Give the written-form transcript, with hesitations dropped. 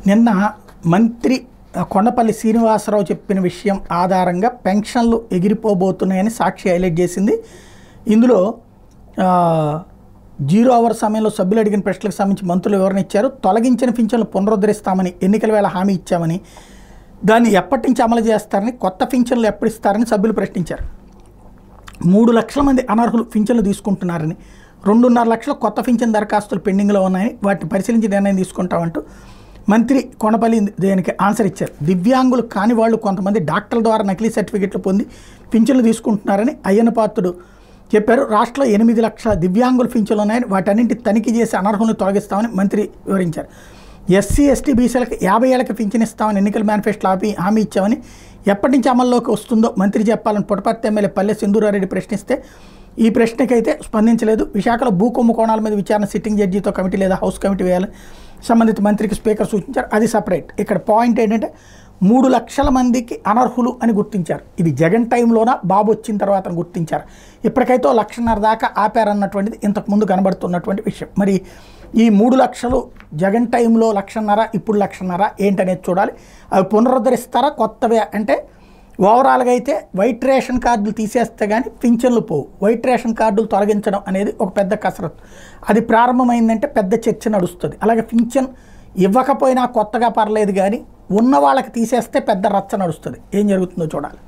నిన్న మంత్రి కొండపల్లి శ్రీనివాసరావు చెప్పిన విషయం ఆధారంగా పెన్షన్లు ఎగిరిపోబోతున్నాయని సాక్షి హైలైట్ చేసింది. ఇందులో 0 అవర్ సమయంలో సభ్యులు అడిగిన ప్రశ్నలకు సంబంధించి మంత్రులు వివరణ ఇచ్చారు. తొలగించిన పింఛన్లు పునరుద్ధరిస్తామని ఎన్నికల వేళ హామీ ఇచ్చామని, దాన్ని ఎప్పటి నుంచి అమలు చేస్తారని, కొత్త పింఛన్లు ఎప్పుడు ఇస్తారని సభ్యులు ప్రశ్నించారు. 3 లక్షల మంది అనర్హులు పింఛన్లు తీసుకుంటున్నారని, 2.5 లక్షల కొత్త పింఛన్ దరఖాస్తులు పెండింగ్లో ఉన్నాయని, వాటిని పరిశీలించి నిర్ణయం తీసుకుంటామంటూ మంత్రి కొండపల్లి దీనికి ఆన్సర్ ఇచ్చారు. దివ్యాంగులు కాని వాళ్ళు కొంతమంది డాక్టర్ల ద్వారా నకిలీ సర్టిఫికెట్లు పొంది పింఛన్లు తీసుకుంటున్నారని అయ్యన్న పాత్రుడు చెప్పారు. రాష్ట్రంలో 8 లక్షల దివ్యాంగుల పింఛన్లు ఉన్నాయని, వాటన్నింటి తనిఖీ చేసి అనర్హులను తొలగిస్తామని మంత్రి వివరించారు. ఎస్సీ ఎస్టీ బీసీలకు 50 ఏళ్లకి పింఛన్ ఇస్తామని ఎన్నికల మేనిఫెస్టోలో హామీ ఇచ్చామని, ఎప్పటి నుంచి అమల్లోకి వస్తుందో మంత్రి చెప్పాలని పుట్టపర్తి ఎమ్మెల్యే పల్లె సింధూరారెడ్డి ప్రశ్నిస్తే ఈ ప్రశ్నకైతే స్పందించలేదు. విశాఖలో భూ కుంభకోణాల మీద విచారణ సిట్టింగ్ జడ్జితో కమిటీ లేదా హౌస్ కమిటీ వేయాలని సంబంధిత మంత్రికి స్పీకర్ సూచించారు. అది సపరేట్. ఇక్కడ పాయింట్ ఏంటంటే 3 లక్షల మందికి అనర్హులు అని గుర్తించారు. ఇది జగన్ టైంలోన బాబు వచ్చిన తర్వాత గుర్తించారు. ఇప్పటికైతే 1.5 లక్షల దాకా ఆపారన్నటువంటిది ఇంతకుముందు కనబడుతున్నటువంటి విషయం. మరి ఈ 3 లక్షలు జగన్ టైంలో 1.5 లక్షల, ఇప్పుడు 1.5 లక్షల ఏంటనేది చూడాలి. అవి పునరుద్ధరిస్తారా కొత్తవే అంటే, ఓవరాల్గా అయితే వైట్ రేషన్ కార్డులు తీసేస్తే కానీ పింఛన్లు పోవు. వైట్ రేషన్ కార్డులు తొలగించడం అనేది ఒక పెద్ద కసరత్తు. అది ప్రారంభమైందంటే పెద్ద చర్చ నడుస్తుంది. అలాగే పింఛన్ ఇవ్వకపోయినా కొత్తగా పర్లేదు, కానీ ఉన్న వాళ్ళకి తీసేస్తే పెద్ద రచ్చ నడుస్తుంది. ఏం జరుగుతుందో చూడాలి.